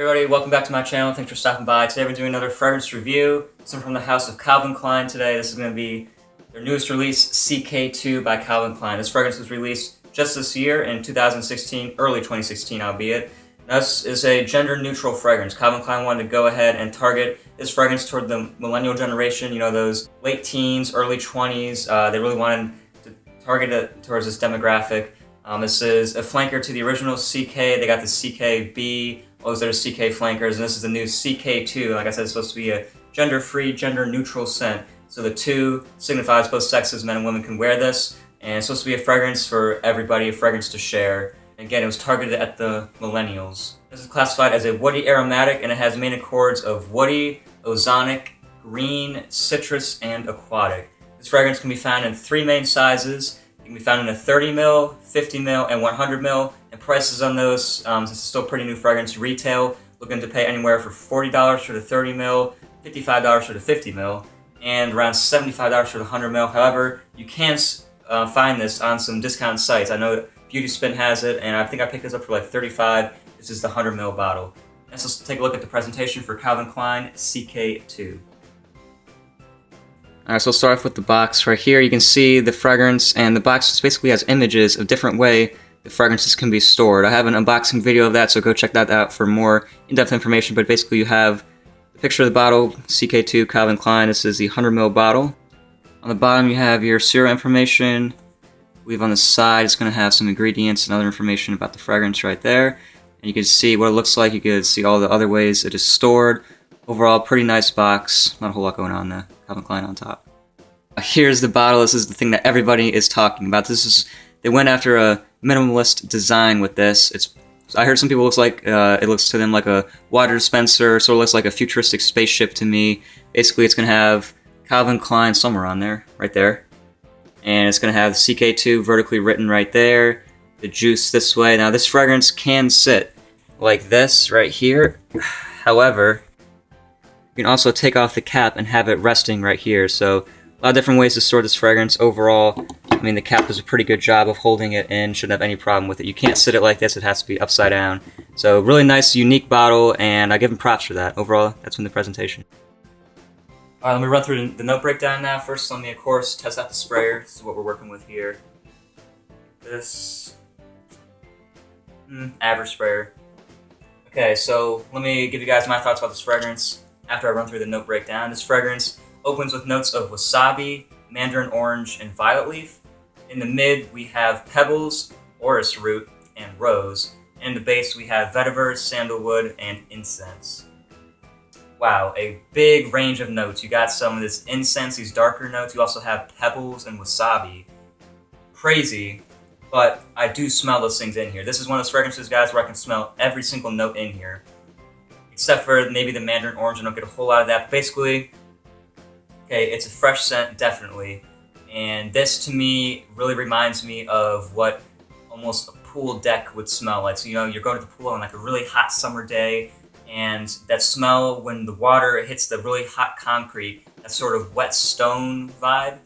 Hey everybody, welcome back to my channel. Thanks for stopping by. Today we're doing another fragrance review. Some from the house of Calvin Klein today. This is going to be their newest release, CK2 by Calvin Klein. This fragrance was released just this year in 2016, early 2016 albeit. This is a gender-neutral fragrance. Calvin Klein wanted to go ahead and target this fragrance toward the millennial generation, you know, those late teens, early 20s. They really wanted to target it towards this demographic. This is a flanker to the original CK. They got the CKB. Those are CK flankers, and this is the new CK2. Like I said, it's supposed to be a gender-free, gender-neutral scent. So the 2 signifies both sexes, men and women can wear this, and it's supposed to be a fragrance for everybody, a fragrance to share. And again, it was targeted at the millennials. This is classified as a woody aromatic, and it has main accords of woody, ozonic, green, citrus, and aquatic. This fragrance can be found in 3 main sizes. It can be found in a 30 ml, 50 ml, and 100 ml. And prices on those, since it's still a pretty new fragrance, retail, looking to pay anywhere for $40 for the 30 ml, $55 for the 50 ml, and around $75 for the 100 ml. However, you can find this on some discount sites. I know Beauty Spin has it, and I think I picked this up for like $35. This is the 100 ml bottle. Let's take a look at the presentation for Calvin Klein CK2. Alright, so we'll start off with the box. Right here you can see the fragrance, and the box just basically has images of different way the fragrances can be stored. I have an unboxing video of that, so go check that out for more in-depth information, but basically you have the picture of the bottle, CK2 Calvin Klein. This is the 100 ml bottle. On the bottom you have your serial information. On the side it's going to have some ingredients and other information about the fragrance right there. And you can see what it looks like. You can see all the other ways it is stored. Overall, pretty nice box. Not a whole lot going on there. Calvin Klein on top. Here's the bottle. This is the thing that everybody is talking about. They went after a minimalist design with this. I heard some people it looks to them like a water dispenser. Sort of looks like a futuristic spaceship to me. Basically, it's gonna have Calvin Klein somewhere on there, right there, and it's gonna have CK2 vertically written right there. The juice this way. Now, this fragrance can sit like this right here. However, you can also take off the cap and have it resting right here. So a lot of different ways to store this fragrance. Overall, I mean, the cap does a pretty good job of holding it in. Shouldn't have any problem with it. You can't sit it like this. It has to be upside down. So really nice, unique bottle, and I give them props for that. Overall, that's from the presentation. All right, let me run through the note breakdown now. First, let me, of course, test out the sprayer. This is what we're working with here. This average sprayer. Okay, so let me give you guys my thoughts about this fragrance after I run through the note breakdown. This fragrance opens with notes of wasabi, mandarin orange, and violet leaf. In the mid, we have pebbles, orris root, and rose. And in the base, we have vetiver, sandalwood, and incense. Wow, a big range of notes. You got some of this incense, these darker notes. You also have pebbles and wasabi. Crazy, but I do smell those things in here. This is one of those fragrances, guys, where I can smell every single note in here. Except for maybe the mandarin orange. I don't get a whole lot of that. But basically, okay, it's a fresh scent, definitely. And this, to me, really reminds me of what almost a pool deck would smell like. So, you know, you're going to the pool on like a really hot summer day, and that smell when the water hits the really hot concrete, that sort of wet stone vibe.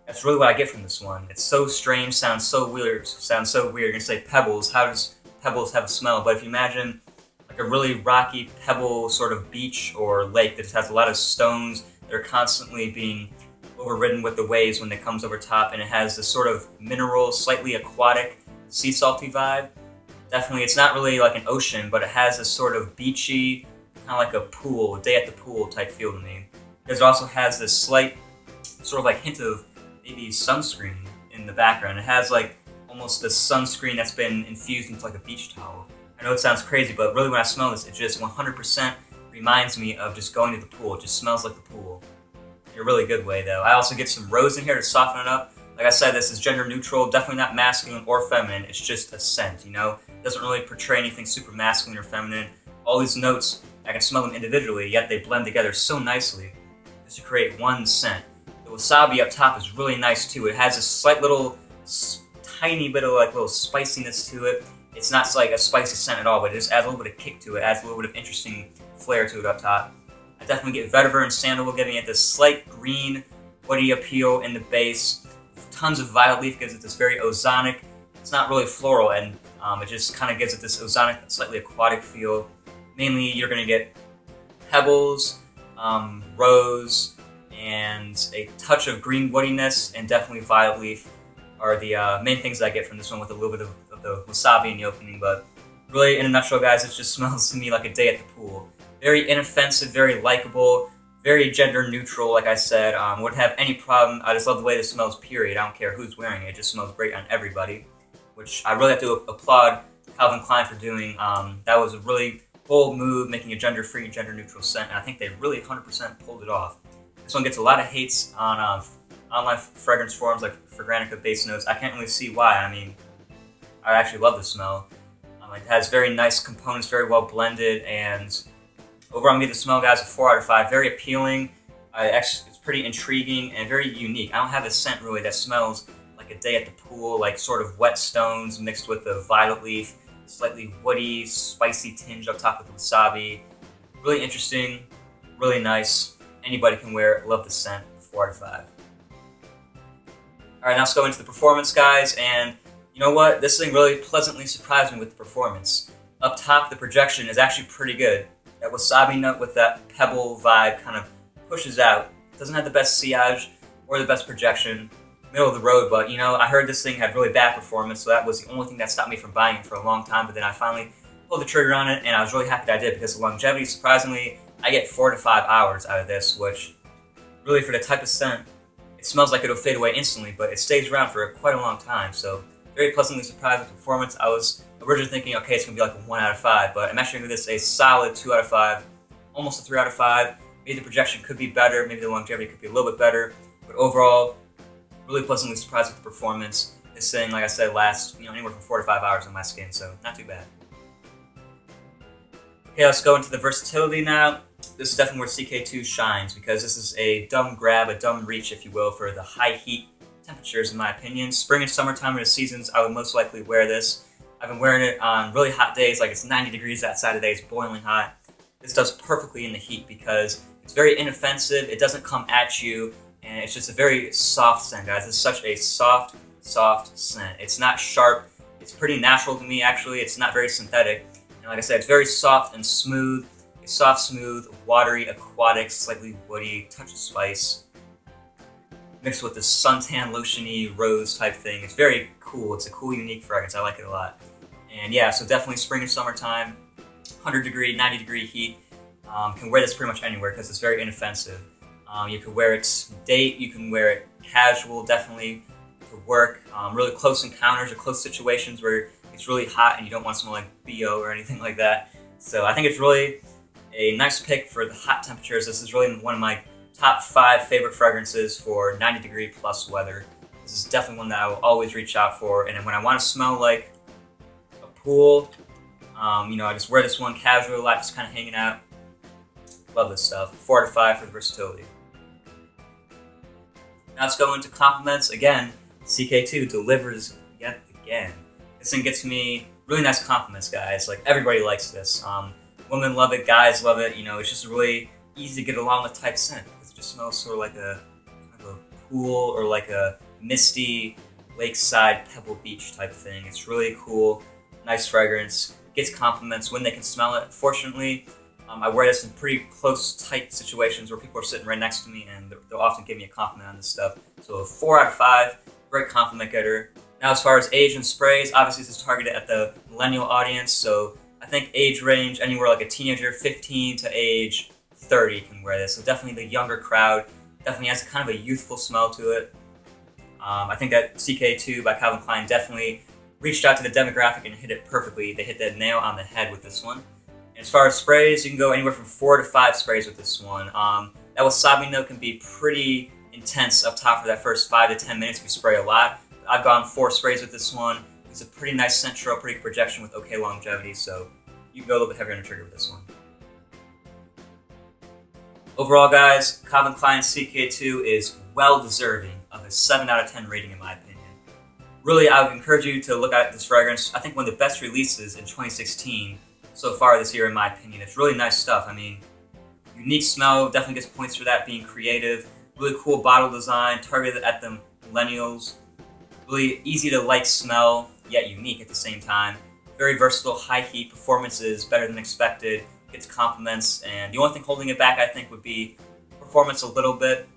That's really what I get from this one. It's so strange, sounds so weird. You're gonna say pebbles. How does pebbles have a smell? But if you imagine like a really rocky pebble sort of beach or lake that just has a lot of stones that are constantly being overridden with the waves when it comes over top, and it has this sort of mineral, slightly aquatic, sea salty vibe. Definitely, it's not really like an ocean, but it has this sort of beachy, kind of like a pool, a day at the pool type feel to me. Because it also has this slight, sort of like hint of maybe sunscreen in the background. It has like almost a sunscreen that's been infused into like a beach towel. I know it sounds crazy, but really when I smell this, it just 100% reminds me of just going to the pool. It just smells like the pool. In a really good way, though. I also get some rose in here to soften it up. Like I said, this is gender neutral, definitely not masculine or feminine. It's just a scent, you know? It doesn't really portray anything super masculine or feminine. All these notes, I can smell them individually, yet they blend together so nicely just to create one scent. The wasabi up top is really nice too. It has a slight little, tiny bit of like little spiciness to it. It's not like a spicy scent at all, but it just adds a little bit of kick to it, adds a little bit of interesting flair to it up top. I definitely get vetiver and sandalwood, giving it this slight green, woody appeal in the base. Tons of violet leaf gives it this very ozonic. It's not really floral, and it just kind of gives it this ozonic, slightly aquatic feel. Mainly, you're going to get pebbles, rose, and a touch of green woodiness, and definitely violet leaf are the main things I get from this one, with a little bit of the wasabi in the opening. But really, in a nutshell, guys, it just smells to me like a day at the pool. Very inoffensive, very likable, very gender neutral, like I said. Wouldn't have any problem. I just love the way this smells, period. I don't care who's wearing it. It just smells great on everybody, which I really have to applaud Calvin Klein for doing. That was a really bold move, making a gender-free, gender-neutral scent, and I think they really 100% pulled it off. This one gets a lot of hates on online fragrance forums like Fragrantica base notes. I can't really see why. I mean, I actually love the smell. It has very nice components, very well blended, and overall, I'm gonna give the smell, guys, a 4 out of 5. Very appealing. It's pretty intriguing and very unique. I don't have a scent really that smells like a day at the pool, like sort of wet stones mixed with the violet leaf, slightly woody, spicy tinge up top with the wasabi. Really interesting, really nice. Anybody can wear it. Love the scent. 4 out of 5. Alright, now let's go into the performance, guys, and you know what? This thing really pleasantly surprised me with the performance. Up top, the projection is actually pretty good. That wasabi note with that pebble vibe kind of pushes out. Doesn't have the best sillage or the best projection. Middle of the road, but you know, I heard this thing had really bad performance, so that was the only thing that stopped me from buying it for a long time. But then I finally pulled the trigger on it, and I was really happy that I did, because the longevity, surprisingly, I get 4 to 5 hours out of this, which really, for the type of scent, it smells like it'll fade away instantly, but it stays around for quite a long time. So very pleasantly surprised with the performance. I was originally thinking, okay, it's gonna be like a 1 out of 5, but I'm actually gonna give this a solid 2 out of 5, almost a 3 out of 5. Maybe the projection could be better, maybe the longevity could be a little bit better, but overall, really pleasantly surprised with the performance. This thing, like I said, lasts anywhere from 4 to 5 hours on my skin, so not too bad. Okay, let's go into the versatility now. This is definitely where CK2 shines, because this is a dumb grab, a dumb reach, if you will, for the high heat temperatures, in my opinion. Spring and summertime are the seasons I would most likely wear this. I've been wearing it on really hot days, like it's 90 degrees outside today, it's boiling hot. This does perfectly in the heat because it's very inoffensive, it doesn't come at you, and it's just a very soft scent, guys. It's such a soft scent. It's not sharp, it's pretty natural to me, actually. It's not very synthetic. And like I said, it's very soft and smooth. It's soft, smooth, watery, aquatic, slightly woody, touch of spice, mixed with the suntan, lotiony, rose type thing. It's very cool. It's a cool, unique fragrance. I like it a lot. And yeah, so definitely spring and summertime, 100 degree, 90 degree heat. Can wear this pretty much anywhere because it's very inoffensive. You can wear it date, you can wear it casual, definitely to work. Really close encounters or close situations where it's really hot and you don't want to smell like BO or anything like that. So I think it's really a nice pick for the hot temperatures. This is really one of my top 5 favorite fragrances for 90 degree plus weather. This is definitely one that I will always reach out for. And when I want to smell like a pool, I just wear this one casually a lot, just kind of hanging out. Love this stuff. 4 out of 5 for the versatility. Now let's go into compliments. Again, CK2 delivers yet again. This thing gets me really nice compliments, guys. Like, everybody likes this. Women love it, guys love it. It's just a really easy to get along with type scent. It just smells sort of like a pool or like a misty lakeside pebble beach type thing. It's really cool, nice fragrance. Gets compliments when they can smell it. Fortunately, I wear this in pretty close, tight situations where people are sitting right next to me, and they'll often give me a compliment on this stuff. So a 4 out of 5, great compliment getter. Now, as far as age and sprays, obviously this is targeted at the millennial audience, so I think age range anywhere like a teenager, 15 to age 30 can wear this. So definitely the younger crowd, definitely has kind of a youthful smell to it. I think that CK2 by Calvin Klein definitely reached out to the demographic and hit it perfectly. They hit the nail on the head with this one. And as far as sprays, you can go anywhere from 4 to 5 sprays with this one. That wasabi note can be pretty intense up top for that first 5 to 10 minutes if you spray a lot. I've gone 4 sprays with this one. It's a pretty nice scent trail, pretty good projection with okay longevity, so you can go a little bit heavier on the trigger with this one. Overall, guys, Calvin Klein CK2 is well deserving of a 7 out of 10 rating in my opinion. Really, I would encourage you to look at this fragrance. I think one of the best releases in 2016 so far this year in my opinion. It's really nice stuff. I mean, unique smell, definitely gets points for that, being creative. Really cool bottle design, targeted at the millennials. Really easy to like smell, yet unique at the same time. Very versatile, high heat, performance is better than expected. gets compliments, and the only thing holding it back, I think, would be performance a little bit.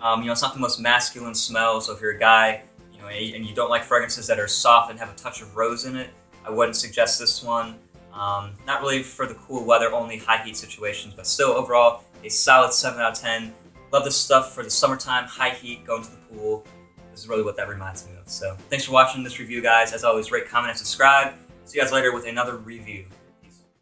It's not the most masculine smell, so if you're a guy, and you don't like fragrances that are soft and have a touch of rose in it, I wouldn't suggest this one. Not really for the cool weather, only high heat situations, but still overall a solid 7 out of 10. Love this stuff for the summertime, high heat, going to the pool. This is really what that reminds me of. So thanks for watching this review, guys. As always, rate, comment, and subscribe. See you guys later with another review.